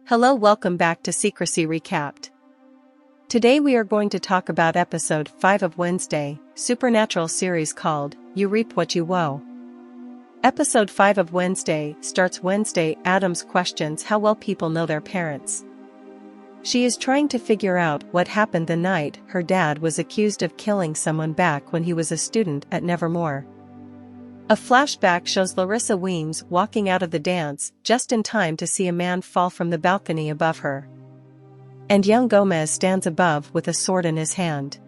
Hello, welcome back to Secrecy Recapped. Today we are going to talk about episode 5 of Wednesday, Supernatural series called, You Reap What You Woe. Episode 5 of Wednesday starts Wednesday. Addams questions how well people know their parents. She is trying to figure out what happened the night her dad was accused of killing someone back when he was a student at Nevermore. A flashback shows Larissa Weems walking out of the dance just in time to see a man fall from the balcony above her. And young Gomez stands above with a sword in his hand.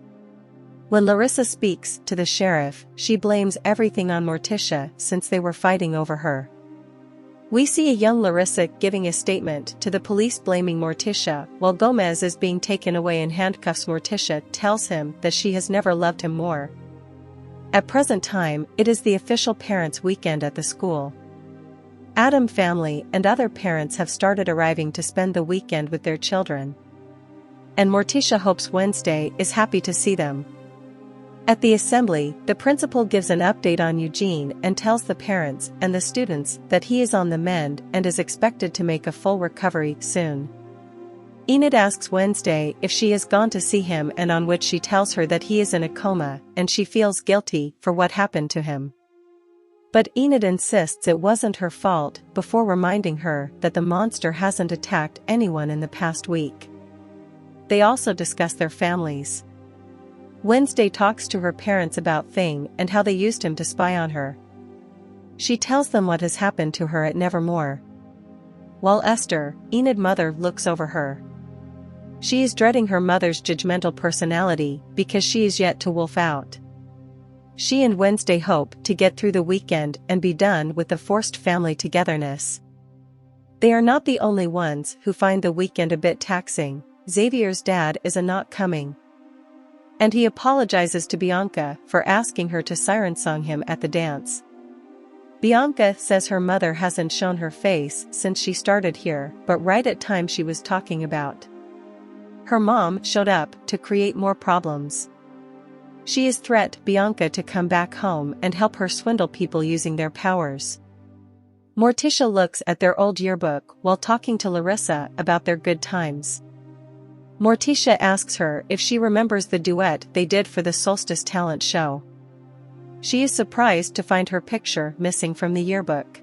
When Larissa speaks to the sheriff, she blames everything on Morticia since they were fighting over her. We see a young Larissa giving a statement to the police blaming Morticia while Gomez is being taken away in handcuffs. Morticia tells him that she has never loved him more. At present time, it is the official parents' weekend at the school. Addams family and other parents have started arriving to spend the weekend with their children. And Morticia hopes Wednesday is happy to see them. At the assembly, the principal gives an update on Eugene and tells the parents and the students that he is on the mend and is expected to make a full recovery soon. Enid asks Wednesday if she has gone to see him, and on which she tells her that he is in a coma and she feels guilty for what happened to him. But Enid insists it wasn't her fault before reminding her that the monster hasn't attacked anyone in the past week. They also discuss their families. Wednesday talks to her parents about Thing and how they used him to spy on her. She tells them what has happened to her at Nevermore. While Esther, Enid's mother, looks over her. She is dreading her mother's judgmental personality because she is yet to wolf out. She and Wednesday hope to get through the weekend and be done with the forced family togetherness. They are not the only ones who find the weekend a bit taxing. Xavier's dad is not coming. And he apologizes to Bianca for asking her to siren song him at the dance. Bianca says her mother hasn't shown her face since she started here, but right at time she was talking about. Her mom showed up to create more problems. She has threatened Bianca to come back home and help her swindle people using their powers. Morticia looks at their old yearbook while talking to Larissa about their good times. Morticia asks her if she remembers the duet they did for the Solstice talent show. She is surprised to find her picture missing from the yearbook.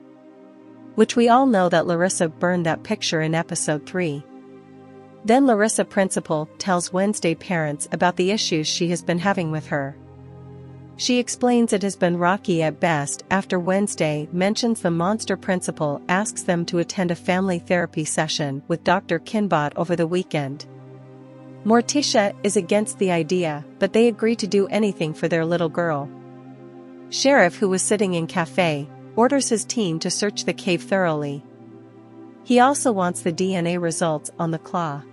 Which we all know that Larissa burned that picture in episode 3. Then Larissa principal tells Wednesday parents about the issues she has been having with her. She explains it has been rocky at best after Wednesday mentions the monster. Principal asks them to attend a family therapy session with Dr. Kinbot over the weekend. Morticia is against the idea, but they agree to do anything for their little girl. Sheriff, who was sitting in cafe, orders his team to search the cave thoroughly. He also wants the DNA results on the claw.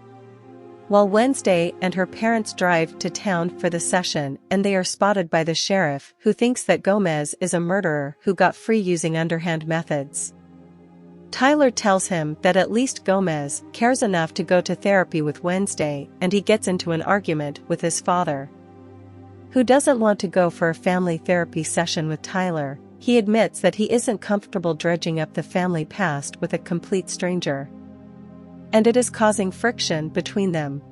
While Wednesday and her parents drive to town for the session, and they are spotted by the sheriff, who thinks that Gomez is a murderer who got free using underhand methods. Tyler tells him that at least Gomez cares enough to go to therapy with Wednesday, and he gets into an argument with his father, who doesn't want to go for a family therapy session with Tyler. He admits that he isn't comfortable dredging up the family past with a complete stranger. And it is causing friction between them.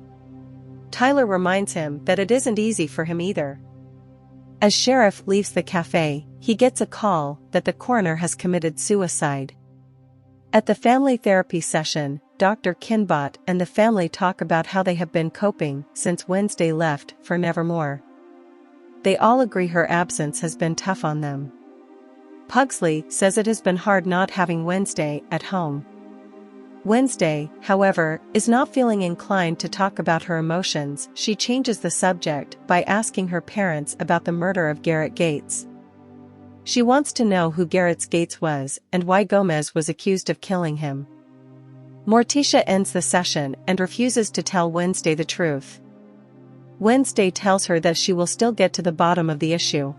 Tyler reminds him that it isn't easy for him either. As Sheriff leaves the cafe, he gets a call that the coroner has committed suicide. At the family therapy session, Dr. Kinbot and the family talk about how they have been coping since Wednesday left for Nevermore. They all agree her absence has been tough on them. Pugsley says it has been hard not having Wednesday at home. Wednesday, however, is not feeling inclined to talk about her emotions. She changes the subject by asking her parents about the murder of Garrett Gates. She wants to know who Garrett Gates was and why Gomez was accused of killing him. Morticia ends the session and refuses to tell Wednesday the truth. Wednesday tells her that she will still get to the bottom of the issue.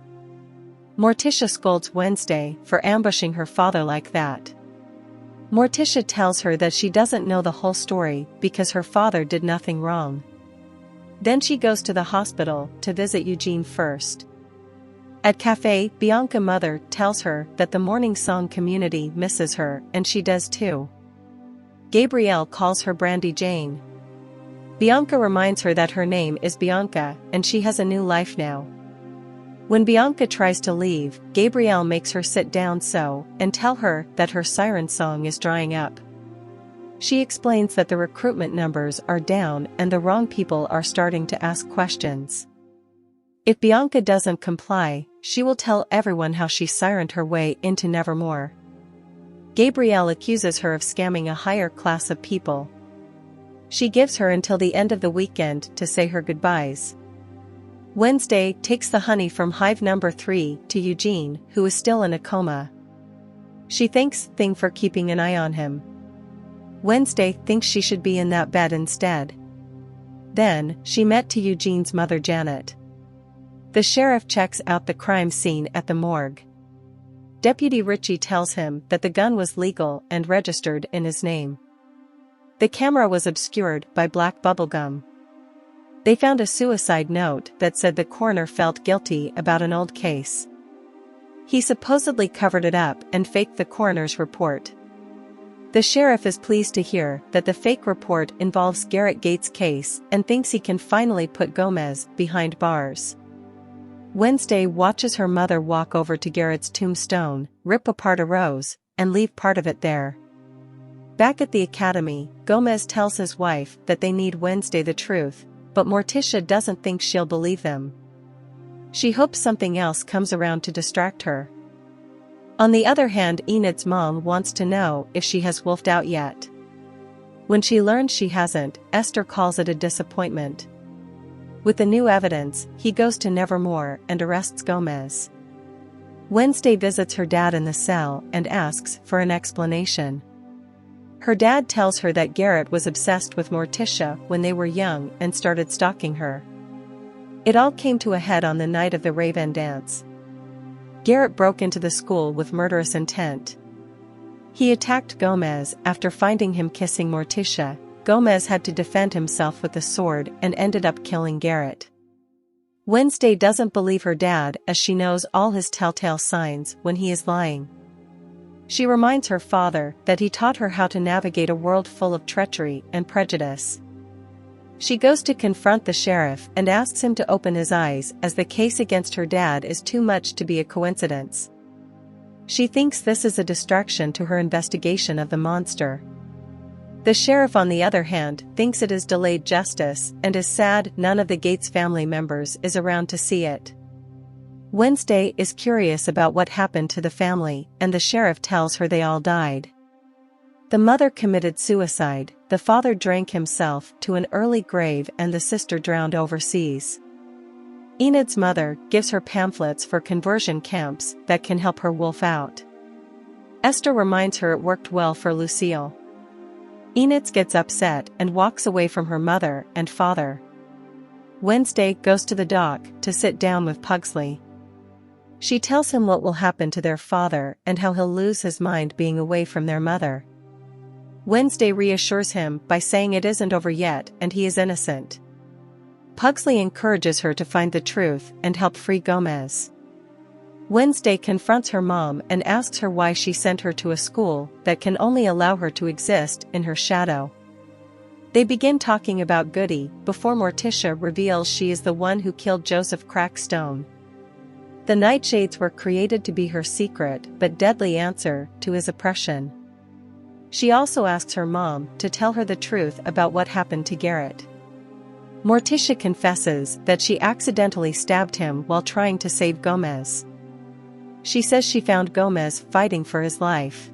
Morticia scolds Wednesday for ambushing her father like that. Morticia tells her that she doesn't know the whole story because her father did nothing wrong. Then she goes to the hospital to visit Eugene first. At cafe, Bianca's mother tells her that the Morning Song community misses her, and she does too. Gabrielle calls her Brandy Jane. Bianca reminds her that her name is Bianca and she has a new life now. When Bianca tries to leave, Gabrielle makes her sit down and tell her that her siren song is drying up. She explains that the recruitment numbers are down and the wrong people are starting to ask questions. If Bianca doesn't comply, she will tell everyone how she sirened her way into Nevermore. Gabrielle accuses her of scamming a higher class of people. She gives her until the end of the weekend to say her goodbyes. Wednesday takes the honey from hive number 3 to Eugene, who is still in a coma. She thanks Thing for keeping an eye on him. Wednesday thinks she should be in that bed instead. Then, she met to Eugene's mother Janet. The sheriff checks out the crime scene at the morgue. Deputy Ritchie tells him that the gun was legal and registered in his name. The camera was obscured by black bubblegum. They found a suicide note that said the coroner felt guilty about an old case. He supposedly covered it up and faked the coroner's report. The sheriff is pleased to hear that the fake report involves Garrett Gates' case and thinks he can finally put Gomez behind bars. Wednesday watches her mother walk over to Garrett's tombstone, rip apart a rose, and leave part of it there. Back at the academy, Gomez tells his wife that they need Wednesday the truth, but Morticia doesn't think she'll believe them. She hopes something else comes around to distract her. On the other hand, Enid's mom wants to know if she has wolfed out yet. When she learns she hasn't, Esther calls it a disappointment. With the new evidence, he goes to Nevermore and arrests Gomez. Wednesday visits her dad in the cell and asks for an explanation. Her dad tells her that Garrett was obsessed with Morticia when they were young and started stalking her. It all came to a head on the night of the Raven dance. Garrett broke into the school with murderous intent. He attacked Gomez after finding him kissing Morticia. Gomez had to defend himself with a sword and ended up killing Garrett. Wednesday doesn't believe her dad as she knows all his telltale signs when he is lying. She reminds her father that he taught her how to navigate a world full of treachery and prejudice. She goes to confront the sheriff and asks him to open his eyes as the case against her dad is too much to be a coincidence. She thinks this is a distraction to her investigation of the monster. The sheriff, on the other hand, thinks it is delayed justice and is sad none of the Gates family members is around to see it. Wednesday is curious about what happened to the family, and the sheriff tells her they all died. The mother committed suicide, the father drank himself to an early grave, and the sister drowned overseas. Enid's mother gives her pamphlets for conversion camps that can help her wolf out. Esther reminds her it worked well for Lucille. Enid gets upset and walks away from her mother and father. Wednesday goes to the dock to sit down with Pugsley. She tells him what will happen to their father and how he'll lose his mind being away from their mother. Wednesday reassures him by saying it isn't over yet and he is innocent. Pugsley encourages her to find the truth and help free Gomez. Wednesday confronts her mom and asks her why she sent her to a school that can only allow her to exist in her shadow. They begin talking about Goody before Morticia reveals she is the one who killed Joseph Crackstone. The nightshades were created to be her secret but deadly answer to his oppression. She also asks her mom to tell her the truth about what happened to Garrett. Morticia confesses that she accidentally stabbed him while trying to save Gomez. She says she found Gomez fighting for his life.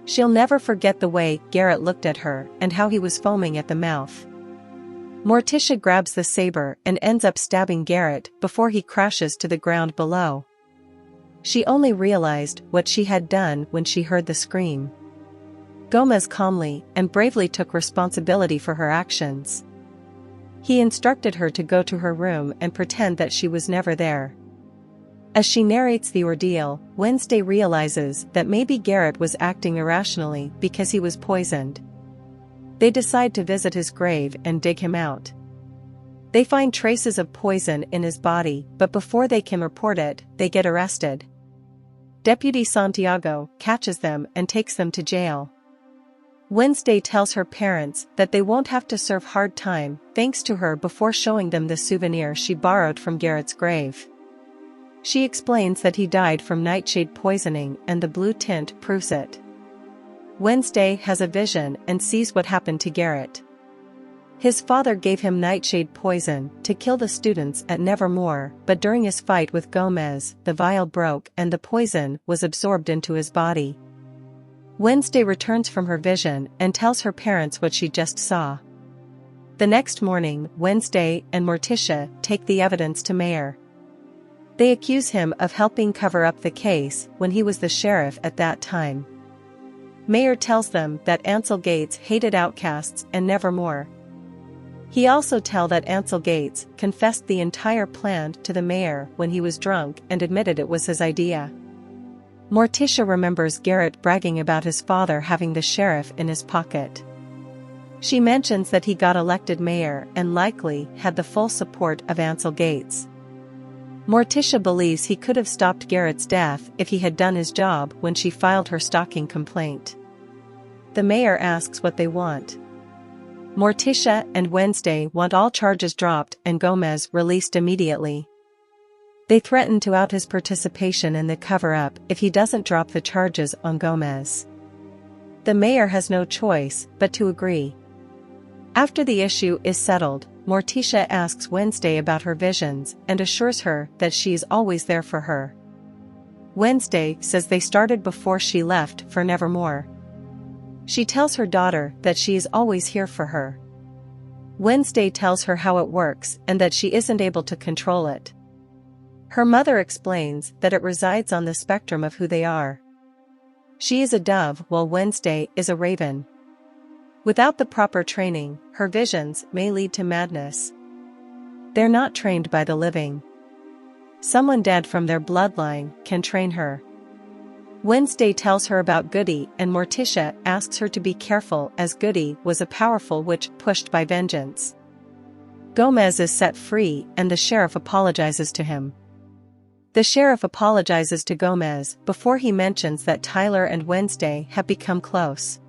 She'll never forget the way Garrett looked at her and how he was foaming at the mouth. Morticia grabs the saber and ends up stabbing Garrett before he crashes to the ground below. She only realized what she had done when she heard the scream. Gomez calmly and bravely took responsibility for her actions. He instructed her to go to her room and pretend that she was never there. As she narrates the ordeal, Wednesday realizes that maybe Garrett was acting irrationally because he was poisoned. They decide to visit his grave and dig him out. They find traces of poison in his body, but before they can report it, they get arrested. Deputy Santiago catches them and takes them to jail. Wednesday tells her parents that they won't have to serve hard time thanks to her before showing them the souvenir she borrowed from Garrett's grave. She explains that he died from nightshade poisoning and the blue tint proves it. Wednesday has a vision and sees what happened to Garrett. His father gave him nightshade poison to kill the students at Nevermore, but during his fight with Gomez, the vial broke and the poison was absorbed into his body. Wednesday returns from her vision and tells her parents what she just saw. The next morning, Wednesday and Morticia take the evidence to Mayor. They accuse him of helping cover up the case when he was the sheriff at that time. Mayor tells them that Ansel Gates hated outcasts and Nevermore. He also tells that Ansel Gates confessed the entire plan to the mayor when he was drunk and admitted it was his idea. Morticia remembers Garrett bragging about his father having the sheriff in his pocket. She mentions that he got elected mayor and likely had the full support of Ansel Gates. Morticia believes he could have stopped Garrett's death if he had done his job when she filed her stalking complaint. The mayor asks what they want. Morticia and Wednesday want all charges dropped and Gomez released immediately. They threaten to out his participation in the cover-up if he doesn't drop the charges on Gomez. The mayor has no choice but to agree. After the issue is settled, Morticia asks Wednesday about her visions and assures her that she is always there for her. Wednesday says they started before she left for Nevermore. She tells her daughter that she is always here for her. Wednesday tells her how it works and that she isn't able to control it. Her mother explains that it resides on the spectrum of who they are. She is a dove while Wednesday is a raven. Without the proper training, her visions may lead to madness. They're not trained by the living. Someone dead from their bloodline can train her. Wednesday tells her about Goody and Morticia asks her to be careful as Goody was a powerful witch pushed by vengeance. Gomez is set free and the sheriff apologizes to him. The sheriff apologizes to Gomez before he mentions that Tyler and Wednesday have become close.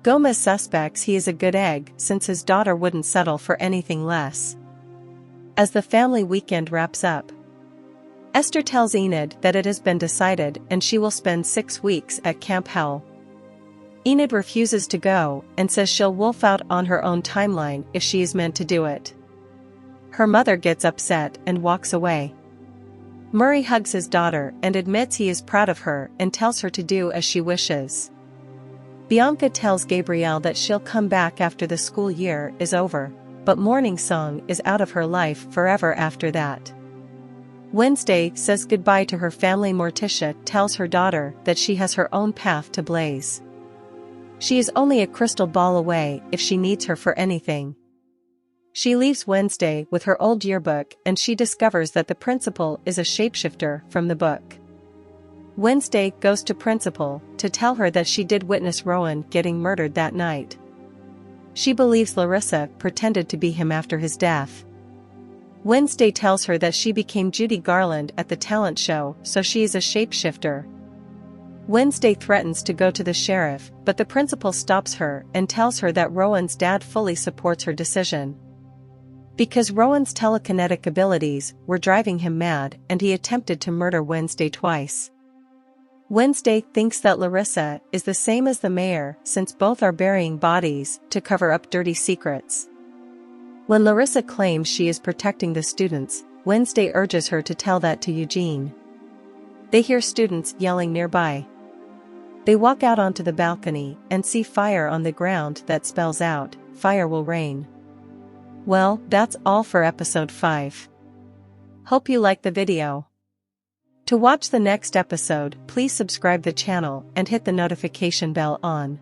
Gomez suspects he is a good egg since his daughter wouldn't settle for anything less. As the family weekend wraps up, Esther tells Enid that it has been decided and she will spend 6 weeks at Camp Hell. Enid refuses to go and says she'll wolf out on her own timeline if she is meant to do it. Her mother gets upset and walks away. Murray hugs his daughter and admits he is proud of her and tells her to do as she wishes. Bianca tells Gabrielle that she'll come back after the school year is over, but Morning Song is out of her life forever after that. Wednesday says goodbye to her family. Morticia tells her daughter that she has her own path to blaze. She is only a crystal ball away if she needs her for anything. She leaves Wednesday with her old yearbook and she discovers that the principal is a shapeshifter from the book. Wednesday goes to principal to tell her that she did witness Rowan getting murdered that night. She believes Larissa pretended to be him after his death. Wednesday tells her that she became Judy Garland at the talent show, so she is a shapeshifter. Wednesday threatens to go to the sheriff, but the principal stops her and tells her that Rowan's dad fully supports her decision. Because Rowan's telekinetic abilities were driving him mad and he attempted to murder Wednesday twice. Wednesday thinks that Larissa is the same as the mayor since both are burying bodies to cover up dirty secrets. When Larissa claims she is protecting the students, Wednesday urges her to tell that to Eugene. They hear students yelling nearby. They walk out onto the balcony and see fire on the ground that spells out, "Fire will rain." Well, that's all for episode 5. Hope you liked the video. To watch the next episode, please subscribe the channel and hit the notification bell on.